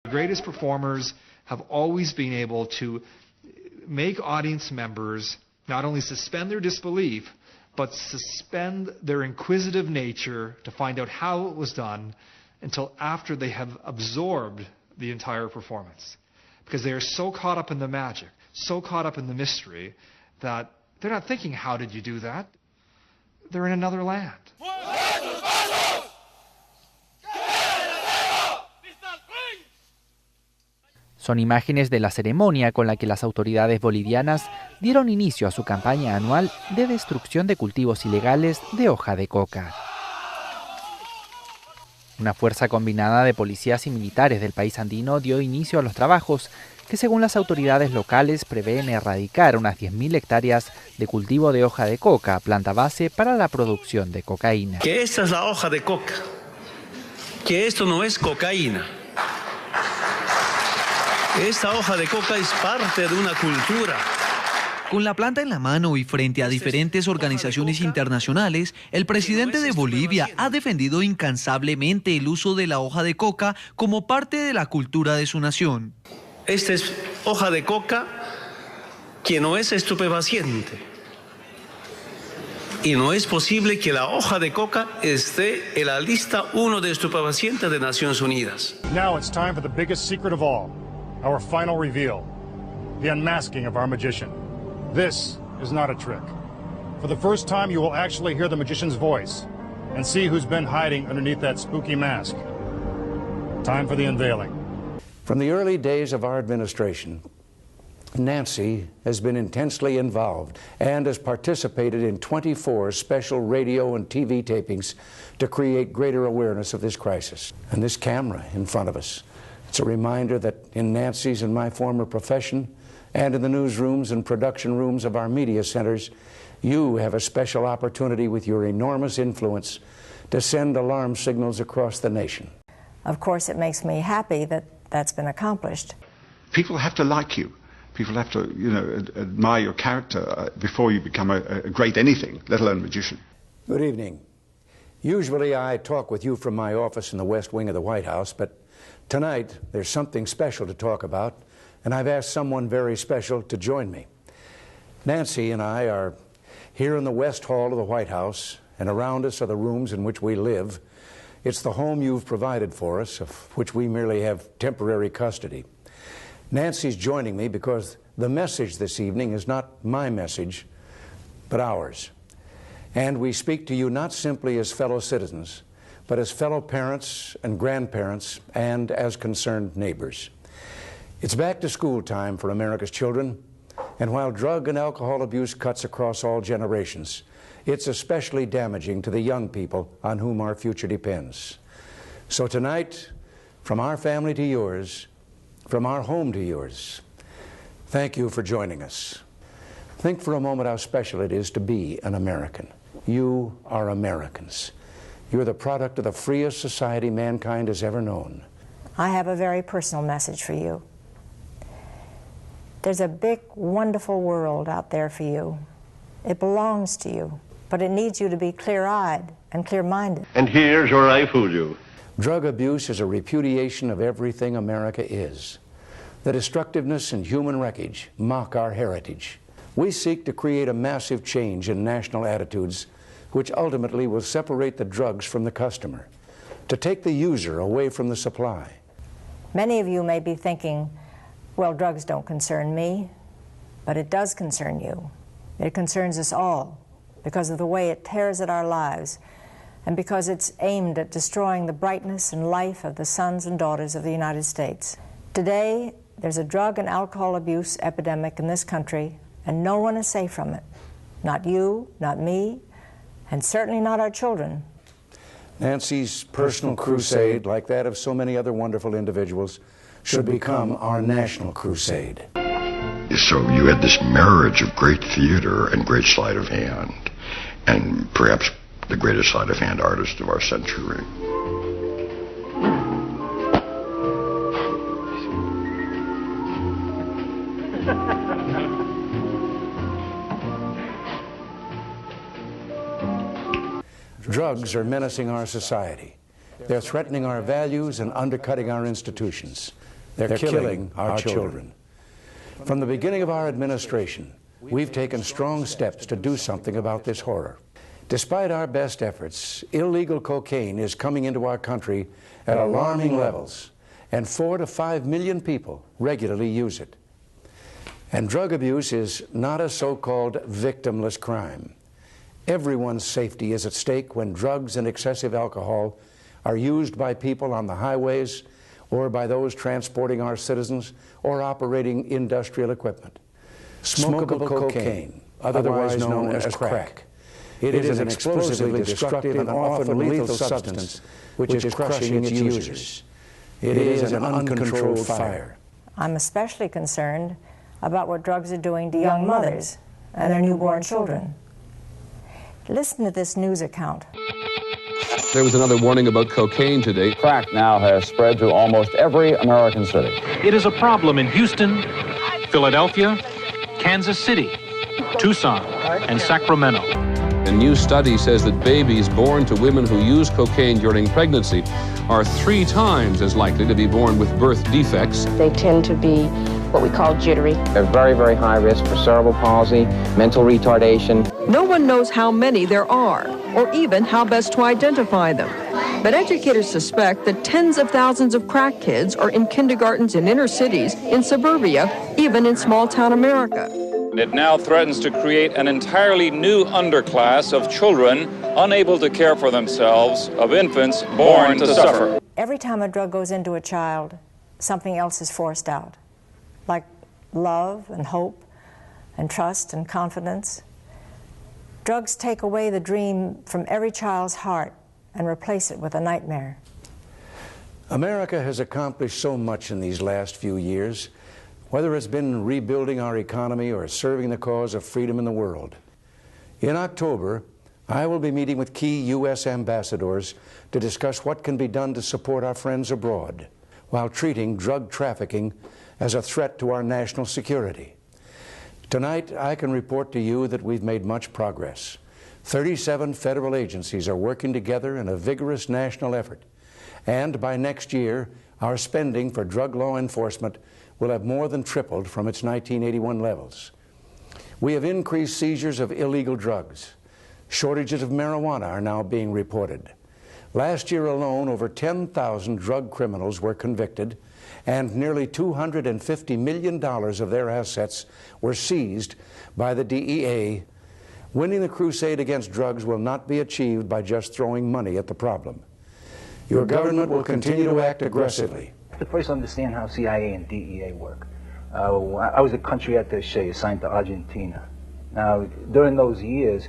The greatest performers have always been able to make audience members not only suspend their disbelief, but suspend their inquisitive nature to find out how it was done until after they have absorbed the entire performance. Because they are so caught up in the magic, so caught up in the mystery, that they're not thinking, how did you do that? They're in another land. Son imágenes de la ceremonia con la que las autoridades bolivianas dieron inicio a su campaña anual de destrucción de cultivos ilegales de hoja de coca. Una fuerza combinada de policías y militares del país andino dio inicio a los trabajos que, según las autoridades locales, prevén erradicar unas 10.000 hectáreas de cultivo de hoja de coca, planta base para la producción de cocaína. Que esta es la hoja de coca, que esto no es cocaína. Esta hoja de coca es parte de una cultura. Con la planta en la mano y frente a diferentes organizaciones internacionales, el presidente de Bolivia ha defendido incansablemente el uso de la hoja de coca como parte de la cultura de su nación. Esta es hoja de coca que no es estupefaciente. Y no es posible que la hoja de coca esté en la lista 1 de estupefacientes de Naciones Unidas. Now it's time for the biggest secret of all, our final reveal, the unmasking of our magician. This is not a trick. For the first time, you will actually hear the magician's voice and see who's been hiding underneath that spooky mask. Time for the unveiling. From the early days of our administration, Nancy has been intensely involved and has participated in 24 special radio and TV tapings to create greater awareness of this crisis. And this camera in front of us, it's a reminder that in Nancy's and my former profession, and in the newsrooms and production rooms of our media centers, you have a special opportunity with your enormous influence to send alarm signals across the nation. Of course, it makes me happy that that's been accomplished. People have to like you. People have to, admire your character before you become a great anything, let alone magician. Good evening. Usually I talk with you from my office in the West Wing of the White House, but tonight there's something special to talk about, and I've asked someone very special to join me. Nancy and I are here in the West Hall of the White House, and around us are the rooms in which we live. It's the home you've provided for us, of which we merely have temporary custody. Nancy's joining me because the message this evening is not my message, but ours. And we speak to you not simply as fellow citizens, but as fellow parents and grandparents and as concerned neighbors. It's back to school time for America's children, and while drug and alcohol abuse cuts across all generations, it's especially damaging to the young people on whom our future depends. So tonight, from our family to yours, from our home to yours, thank you for joining us. Think for a moment how special it is to be an American. You are Americans. You're the product of the freest society mankind has ever known. I have a very personal message for you. There's a big, wonderful world out there for you. It belongs to you, but it needs you to be clear-eyed and clear-minded. And here's where I fooled you. Drug abuse is a repudiation of everything America is. The destructiveness and human wreckage mock our heritage. We seek to create a massive change in national attitudes which ultimately will separate the drugs from the customer, to take the user away from the supply. Many of you may be thinking, well, drugs don't concern me, but it does concern you. It concerns us all because of the way it tears at our lives and because it's aimed at destroying the brightness and life of the sons and daughters of the United States. Today, there's a drug and alcohol abuse epidemic in this country, and no one is safe from it. Not you, not me, and certainly not our children. Nancy's personal crusade, like that of so many other wonderful individuals, should become our national crusade. So you had this marriage of great theater and great sleight of hand, and perhaps the greatest sleight of hand artist of our century. Drugs are menacing our society. They're threatening our values and undercutting our institutions. They're killing our children. From the beginning of our administration, we've taken strong steps to do something about this horror. Despite our best efforts, illegal cocaine is coming into our country at alarming levels, and 4 to 5 million people regularly use it. And drug abuse is not a so-called victimless crime. Everyone's safety is at stake when drugs and excessive alcohol are used by people on the highways or by those transporting our citizens or operating industrial equipment. Smokable cocaine, otherwise known as crack. It is an explosively destructive and often lethal substance which is crushing its users. It is an uncontrolled fire. I'm especially concerned about what drugs are doing to young mothers and their newborn children. Listen to this news account. There was another warning about cocaine today. Crack now has spread to almost every American city. It is a problem in Houston, Philadelphia, Kansas City, Tucson, and Sacramento. A new study says that babies born to women who use cocaine during pregnancy are 3 times as likely to be born with birth defects. They tend to be what we call jittery. They're very, very high risk for cerebral palsy, mental retardation. No one knows how many there are, or even how best to identify them. But educators suspect that tens of thousands of crack kids are in kindergartens in inner cities, in suburbia, even in small-town America. It now threatens to create an entirely new underclass of children unable to care for themselves, of infants born to suffer. Every time a drug goes into a child, something else is forced out, like love and hope and trust and confidence. Drugs take away the dream from every child's heart and replace it with a nightmare. America has accomplished so much in these last few years, whether it's been rebuilding our economy or serving the cause of freedom in the world. In October, I will be meeting with key U.S. ambassadors to discuss what can be done to support our friends abroad while treating drug trafficking as a threat to our national security. Tonight, I can report to you that we've made much progress. 37 federal agencies are working together in a vigorous national effort. And by next year, our spending for drug law enforcement will have more than tripled from its 1981 levels. We have increased seizures of illegal drugs. Shortages of marijuana are now being reported. Last year alone, over 10,000 drug criminals were convicted, and nearly $250 million of their assets were seized by the DEA. Winning the crusade against drugs will not be achieved by just throwing money at the problem. Your government will continue to act aggressively. To first understand how CIA and DEA work. I was a country attaché assigned to Argentina. Now, during those years,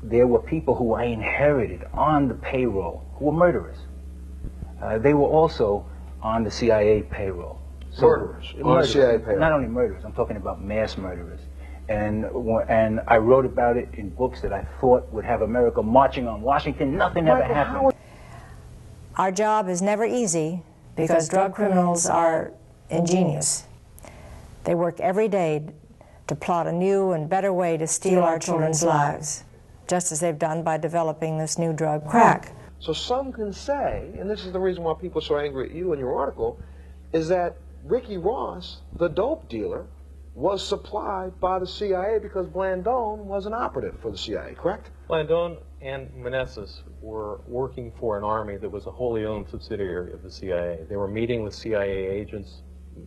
there were people who I inherited on the payroll who were murderers. They were also on the CIA payroll. So, murderers? On the CIA payroll? Not only murderers, I'm talking about mass murderers. And I wrote about it in books that I thought would have America marching on Washington. Nothing ever happened. Our job is never easy because drug criminals are ingenious. They work every day to plot a new and better way to steal our children's lives, just as they've done by developing this new drug, crack. So some can say, and this is the reason why people are so angry at you in your article, is that Ricky Ross, the dope dealer, was supplied by the CIA because Blandón was an operative for the CIA, correct? Blandón and Meneses were working for an army that was a wholly owned subsidiary of the CIA. They were meeting with CIA agents.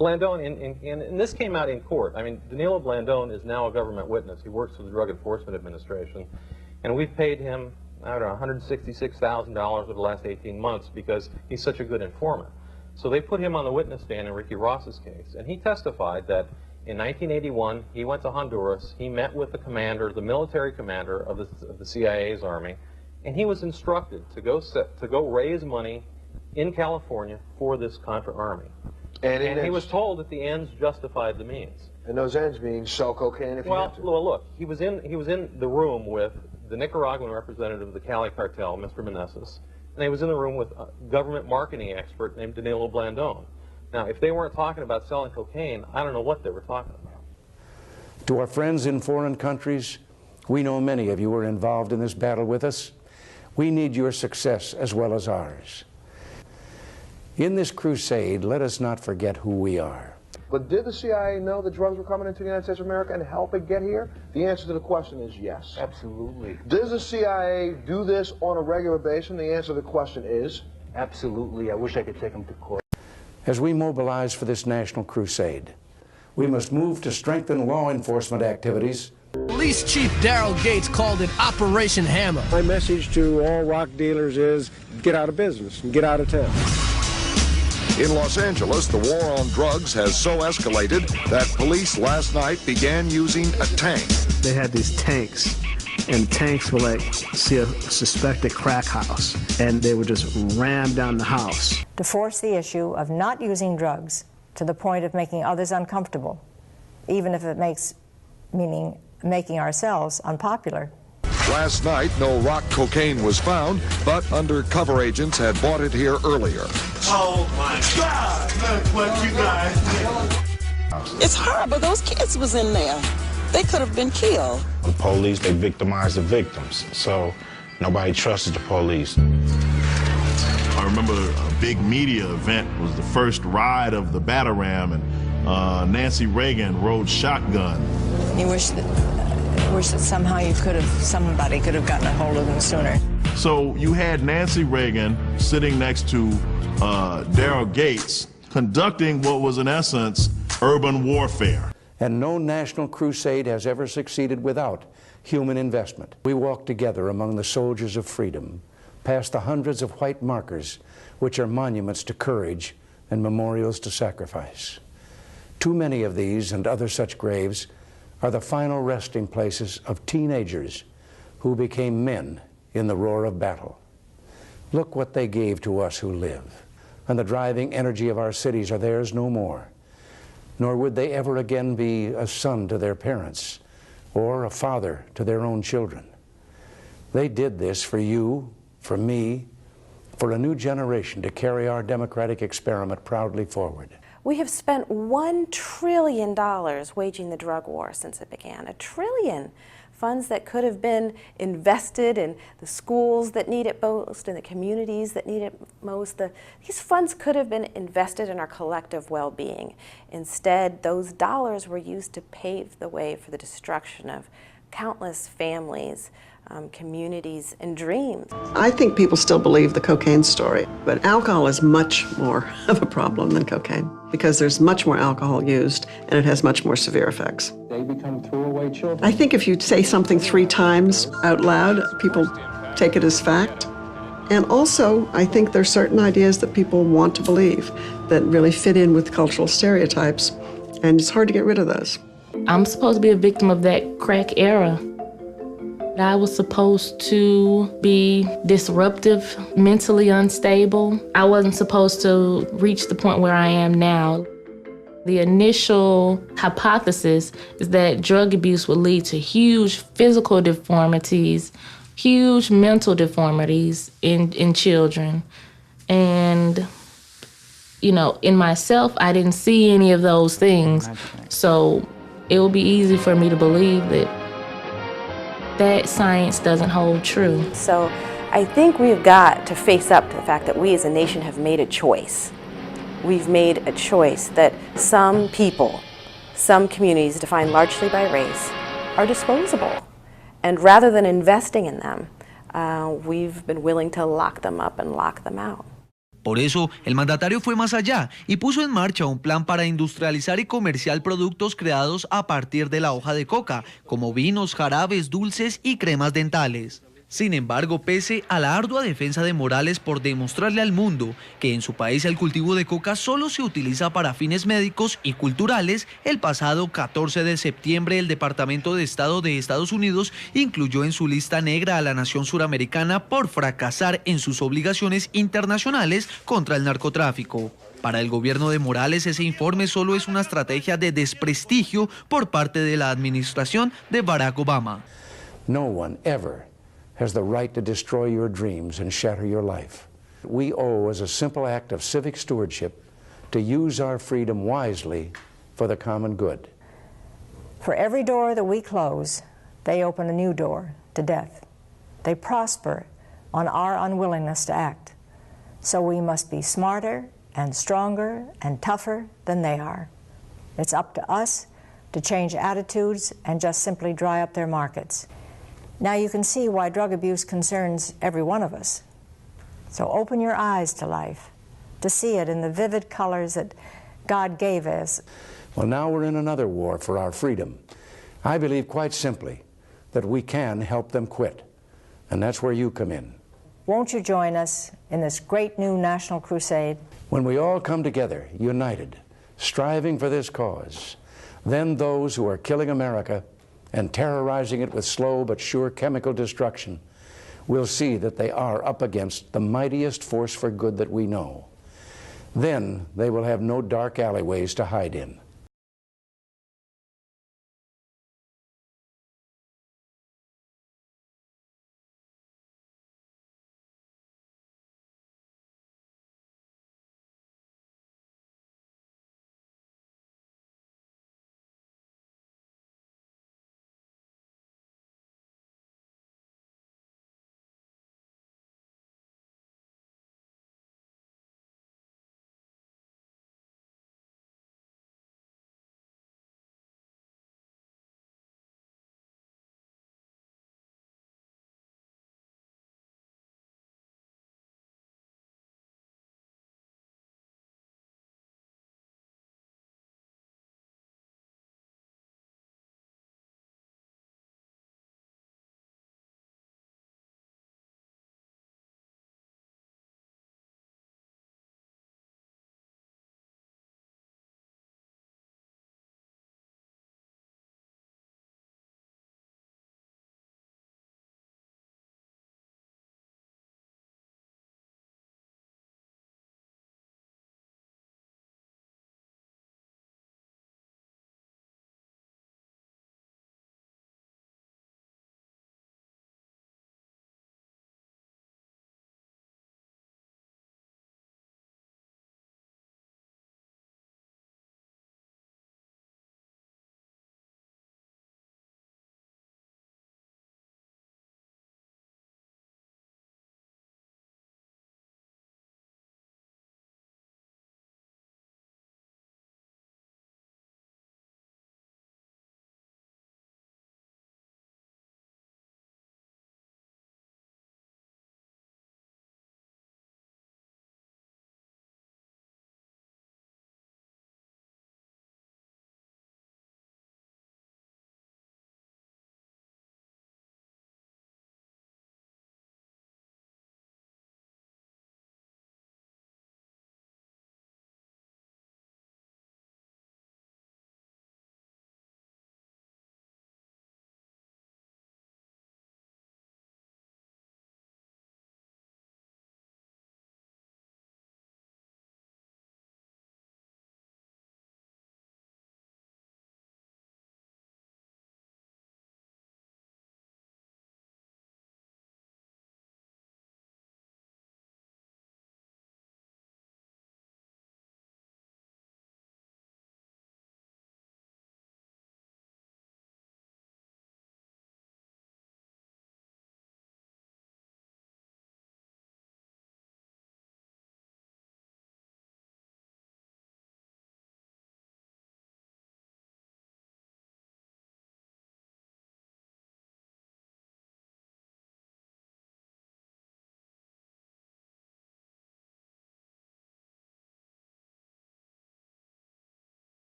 Blandón, and this came out in court. I mean, Danilo Blandón is now a government witness. He works for the Drug Enforcement Administration. And we've paid him, I don't know, $166,000 over the last 18 months because he's such a good informant. So they put him on the witness stand in Ricky Ross's case. And he testified that in 1981, he went to Honduras. He met with the commander, the military commander of the CIA's army, and he was instructed to go raise money in California for this Contra army. And he was told that the ends justified the means. And those ends being sell cocaine if you have to. Well, look, he was in the room with the Nicaraguan representative of the Cali cartel, Mr. Meneses, and he was in the room with a government marketing expert named Danilo Blandón. Now, if they weren't talking about selling cocaine, I don't know what they were talking about. To our friends in foreign countries, we know many of you are involved in this battle with us. We need your success as well as ours. In this crusade, let us not forget who we are. But did the CIA know that drugs were coming into the United States of America and help it get here? The answer to the question is yes. Absolutely. Does the CIA do this on a regular basis? The answer to the question is absolutely. I wish I could take them to court. As we mobilize for this national crusade, we must move to strengthen law enforcement activities. Police Chief Daryl Gates called it Operation Hammer. My message to all rock dealers is get out of business and get out of town. In Los Angeles, the war on drugs has so escalated that police last night began using a tank. They had these tanks, and tanks were like, see a suspected crack house, and they would just ram down the house. To force the issue of not using drugs to the point of making others uncomfortable, even if it meaning making ourselves unpopular. Last night, no rock cocaine was found, but undercover agents had bought it here earlier. Oh my God, look what you guys did. It's horrible. Those kids was in there. They could have been killed. The police, they victimize the victims, so nobody trusted the police. I remember a big media event was the first ride of the Batarang, and Nancy Reagan rode shotgun. You wish that somehow somebody could have gotten a hold of them sooner. So you had Nancy Reagan sitting next to Daryl Gates conducting what was in essence urban warfare. And no national crusade has ever succeeded without human investment. We walk together among the soldiers of freedom, past the hundreds of white markers which are monuments to courage and memorials to sacrifice. Too many of these and other such graves are the final resting places of teenagers who became men in the roar of battle. Look what they gave to us who live, and the driving energy of our cities are theirs no more. Nor would they ever again be a son to their parents or a father to their own children. They did this for you, for me, for a new generation to carry our democratic experiment proudly forward. We have spent $1 trillion waging the drug war since it began. $1 trillion. Funds that could have been invested in the schools that need it most, in the communities that need it most. These funds could have been invested in our collective well-being. Instead, those dollars were used to pave the way for the destruction of countless families, communities, and dreams. I think people still believe the cocaine story, but alcohol is much more of a problem than cocaine because there's much more alcohol used and it has much more severe effects. They become throwaway children. I think if you say something 3 times out loud, people take it as fact. And also, I think there's certain ideas that people want to believe that really fit in with cultural stereotypes, and it's hard to get rid of those. I'm supposed to be a victim of that crack era. I was supposed to be disruptive, mentally unstable. I wasn't supposed to reach the point where I am now. The initial hypothesis is that drug abuse would lead to huge physical deformities, huge mental deformities in children. And, you know, in myself, I didn't see any of those things. So it would be easy for me to believe that science doesn't hold true. So I think we've got to face up to the fact that we as a nation have made a choice. We've made a choice that some people, some communities defined largely by race, are disposable. And rather than investing in them, we've been willing to lock them up and lock them out. Por eso, el mandatario fue más allá y puso en marcha un plan para industrializar y comerciar productos creados a partir de la hoja de coca, como vinos, jarabes, dulces y cremas dentales. Sin embargo, pese a la ardua defensa de Morales por demostrarle al mundo que en su país el cultivo de coca solo se utiliza para fines médicos y culturales, el pasado 14 de septiembre el Departamento de Estado de Estados Unidos incluyó en su lista negra a la nación suramericana por fracasar en sus obligaciones internacionales contra el narcotráfico. Para el gobierno de Morales, ese informe solo es una estrategia de desprestigio por parte de la administración de Barack Obama. No one ever has the right to destroy your dreams and shatter your life. We owe, as a simple act of civic stewardship, to use our freedom wisely for the common good. For every door that we close, they open a new door to death. They prosper on our unwillingness to act. So we must be smarter and stronger and tougher than they are. It's up to us to change attitudes and just simply dry up their markets. Now you can see why drug abuse concerns every one of us. So open your eyes to life, to see it in the vivid colors that God gave us. Well, now we're in another war for our freedom. I believe quite simply that we can help them quit, and that's where you come in. Won't you join us in this great new national crusade? When we all come together, united, striving for this cause, then those who are killing America and terrorizing it with slow but sure chemical destruction will see that they are up against the mightiest force for good that we know. Then they will have no dark alleyways to hide in.